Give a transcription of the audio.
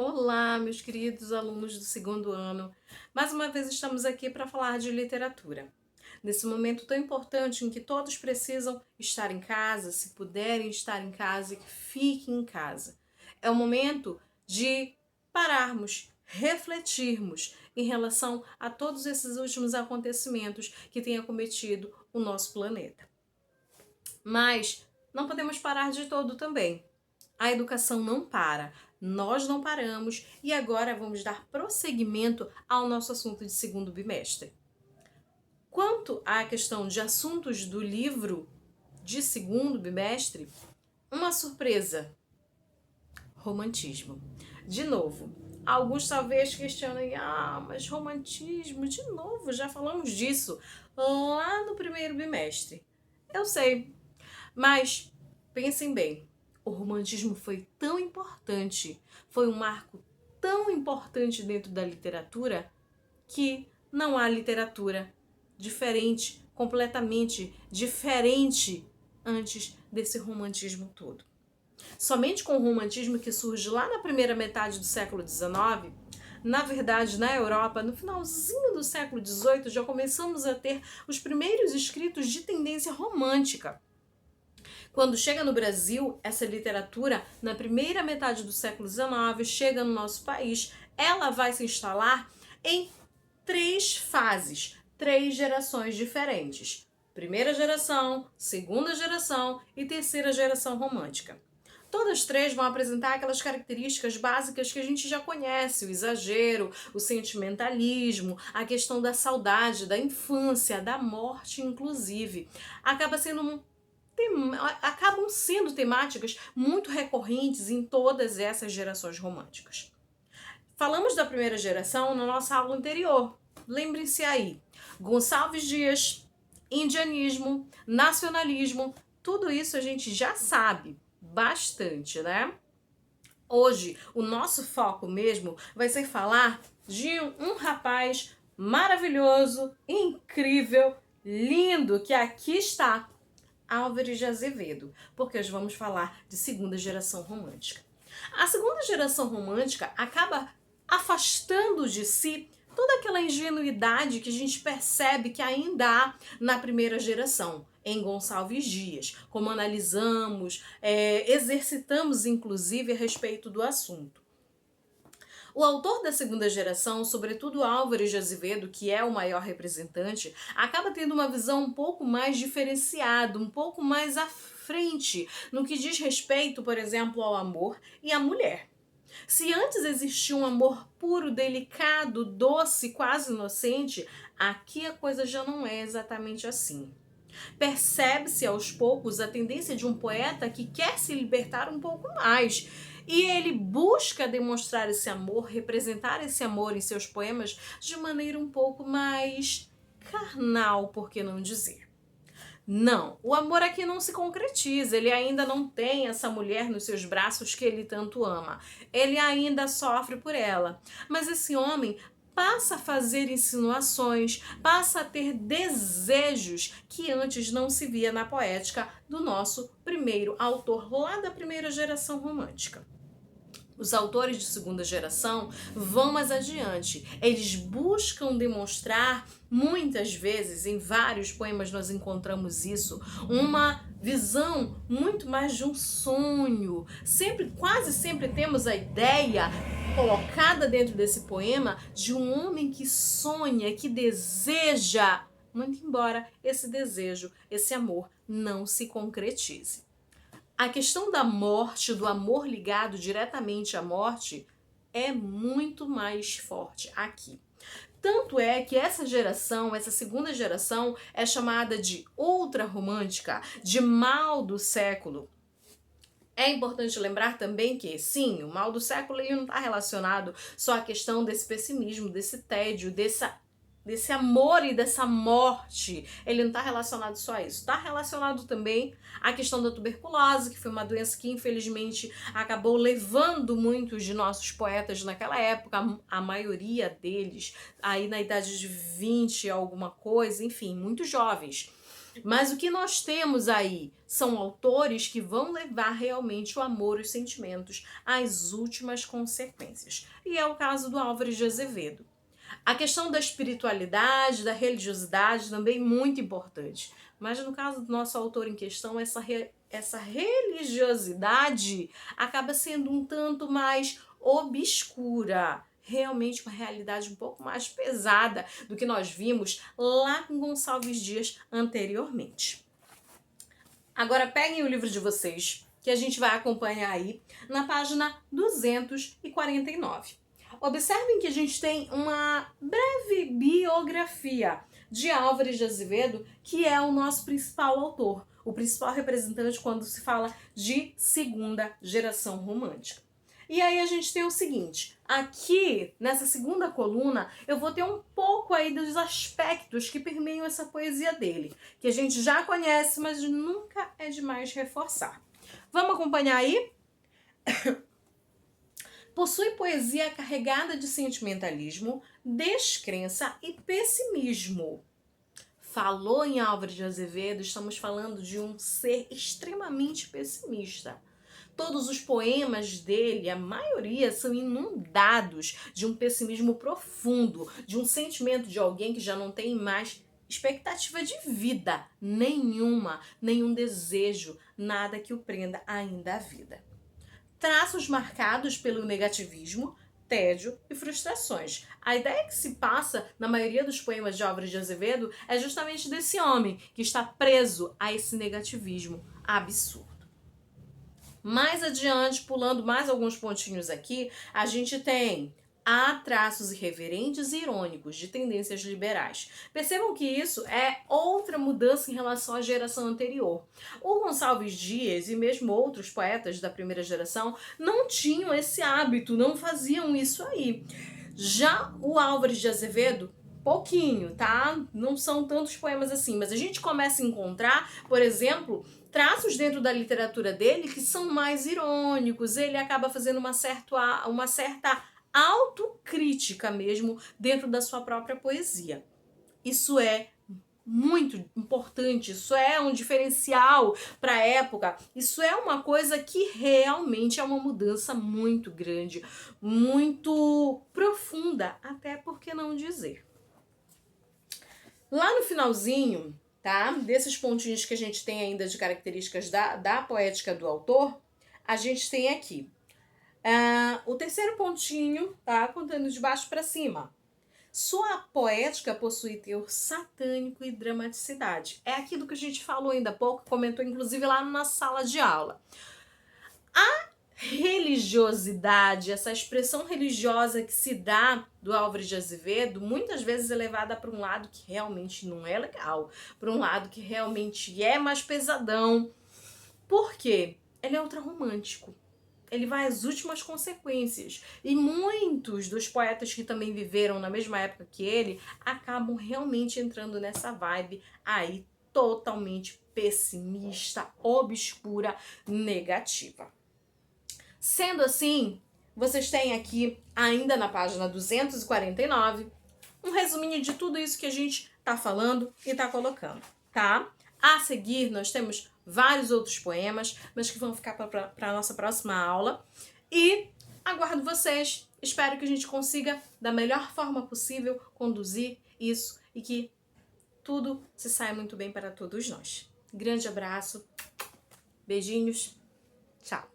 Olá, meus queridos alunos do segundo ano. Mais uma vez estamos aqui para falar de literatura. Nesse momento tão importante em que todos precisam estar em casa, se puderem estar em casa, que fiquem em casa. É o momento de pararmos, refletirmos em relação a todos esses últimos acontecimentos que têm acometido o nosso planeta. Mas não podemos parar de todo também. A educação não para, nós não paramos e agora vamos dar prosseguimento ao nosso assunto de segundo bimestre. Quanto à questão de assuntos do livro de segundo bimestre, uma surpresa: romantismo. De novo, alguns talvez questionem: mas romantismo, de novo, já falamos disso lá no primeiro bimestre. Eu sei, mas pensem bem, o romantismo foi tão importante, foi um marco tão importante dentro da literatura, que não há literatura diferente, completamente diferente antes desse romantismo todo. Somente com o romantismo que surge lá na primeira metade do século XIX, na verdade, na Europa, no finalzinho do século XVIII, já começamos a ter os primeiros escritos de tendência romântica. Quando chega no Brasil, essa literatura, na primeira metade do século XIX, chega no nosso país, ela vai se instalar em três fases, três gerações diferentes. Primeira geração, segunda geração e terceira geração romântica. Todas três vão apresentar aquelas características básicas que a gente já conhece: o exagero, o sentimentalismo, a questão da saudade, da infância, da morte, inclusive. Acabam sendo temáticas muito recorrentes em todas essas gerações românticas. Falamos da primeira geração na nossa aula anterior. Lembrem-se aí: Gonçalves Dias, indianismo, nacionalismo, tudo isso a gente já sabe bastante, né? Hoje, o nosso foco mesmo vai ser falar de um rapaz maravilhoso, incrível, lindo, que aqui está, Álvares de Azevedo, porque hoje vamos falar de segunda geração romântica. A segunda geração romântica acaba afastando de si toda aquela ingenuidade que a gente percebe que ainda há na primeira geração, em Gonçalves Dias, como analisamos, exercitamos inclusive a respeito do assunto. O autor da segunda geração, sobretudo Álvares de Azevedo, que é o maior representante, acaba tendo uma visão um pouco mais diferenciada, um pouco mais à frente no que diz respeito, por exemplo, ao amor e à mulher. Se antes existia um amor puro, delicado, doce, quase inocente, aqui a coisa já não é exatamente assim. Percebe-se aos poucos a tendência de um poeta que quer se libertar um pouco mais. E ele busca demonstrar esse amor, representar esse amor em seus poemas de maneira um pouco mais carnal, por que não dizer. Não, o amor aqui não se concretiza, ele ainda não tem essa mulher nos seus braços que ele tanto ama. Ele ainda sofre por ela. Mas esse homem passa a fazer insinuações, passa a ter desejos que antes não se via na poética do nosso primeiro autor lá da primeira geração romântica. Os autores de segunda geração vão mais adiante. Eles buscam demonstrar, muitas vezes, em vários poemas nós encontramos isso, uma visão muito mais de um sonho. Quase sempre temos a ideia colocada dentro desse poema de um homem que sonha, que deseja, muito embora esse desejo, esse amor não se concretize. A questão da morte, do amor ligado diretamente à morte, é muito mais forte aqui. Tanto é que essa geração, essa segunda geração, é chamada de ultra-romântica, de mal do século. É importante lembrar também que, sim, o mal do século ele não está relacionado só à questão desse pessimismo, desse tédio, desse amor e dessa morte. Ele não está relacionado só a isso. Está relacionado também à questão da tuberculose, que foi uma doença que infelizmente acabou levando muitos de nossos poetas naquela época, a maioria deles aí na idade de 20 alguma coisa, enfim, muito jovens. Mas o que nós temos aí são autores que vão levar realmente o amor e os sentimentos às últimas consequências. E é o caso do Álvares de Azevedo. A questão da espiritualidade, da religiosidade também muito importante. Mas no caso do nosso autor em questão, essa religiosidade acaba sendo um tanto mais obscura. Realmente uma realidade um pouco mais pesada do que nós vimos lá com Gonçalves Dias anteriormente. Agora peguem o livro de vocês, que a gente vai acompanhar aí na página 249. Observem que a gente tem uma breve biografia de Álvares de Azevedo, que é o nosso principal autor, o principal representante quando se fala de segunda geração romântica. E aí a gente tem o seguinte, aqui nessa segunda coluna eu vou ter um pouco aí dos aspectos que permeiam essa poesia dele, que a gente já conhece, mas nunca é demais reforçar. Vamos acompanhar aí? Possui poesia carregada de sentimentalismo, descrença e pessimismo. Falou em Álvares de Azevedo, estamos falando de um ser extremamente pessimista. Todos os poemas dele, a maioria, são inundados de um pessimismo profundo, de um sentimento de alguém que já não tem mais expectativa de vida nenhuma, nenhum desejo, nada que o prenda ainda à vida. Traços marcados pelo negativismo, tédio e frustrações. A ideia que se passa na maioria dos poemas de Álvares de Azevedo é justamente desse homem que está preso a esse negativismo absurdo. Mais adiante, pulando mais alguns pontinhos aqui, a gente tem há traços irreverentes e irônicos de tendências liberais. Percebam que isso é outra mudança em relação à geração anterior. O Gonçalves Dias e mesmo outros poetas da primeira geração não tinham esse hábito, não faziam isso aí. Já o Álvares de Azevedo, pouquinho, tá? Não são tantos poemas assim, mas a gente começa a encontrar, por exemplo, traços dentro da literatura dele que são mais irônicos. Ele acaba fazendo uma certa autocrítica mesmo dentro da sua própria poesia. Isso é muito importante, isso é um diferencial para a época, isso é uma coisa que realmente é uma mudança muito grande, muito profunda, até por que não dizer. Lá no finalzinho, tá, desses pontinhos que a gente tem ainda de características da poética do autor, a gente tem aqui o terceiro pontinho, tá, contando de baixo para cima. Sua poética possui teor satânico e dramaticidade. É aquilo que a gente falou ainda há pouco, comentou inclusive lá na sala de aula. A religiosidade, essa expressão religiosa que se dá do Álvares de Azevedo, muitas vezes é levada para um lado que realmente não é legal, para um lado que realmente é mais pesadão. Por quê? Ele é ultrarromântico. Ele vai às últimas consequências. E muitos dos poetas que também viveram na mesma época que ele acabam realmente entrando nessa vibe aí totalmente pessimista, obscura, negativa. Sendo assim, vocês têm aqui, ainda na página 249, um resuminho de tudo isso que a gente tá falando e tá colocando, tá? A seguir, nós temos vários outros poemas, mas que vão ficar para a nossa próxima aula. E aguardo vocês. Espero que a gente consiga, da melhor forma possível, conduzir isso e que tudo se saia muito bem para todos nós. Grande abraço, beijinhos, tchau!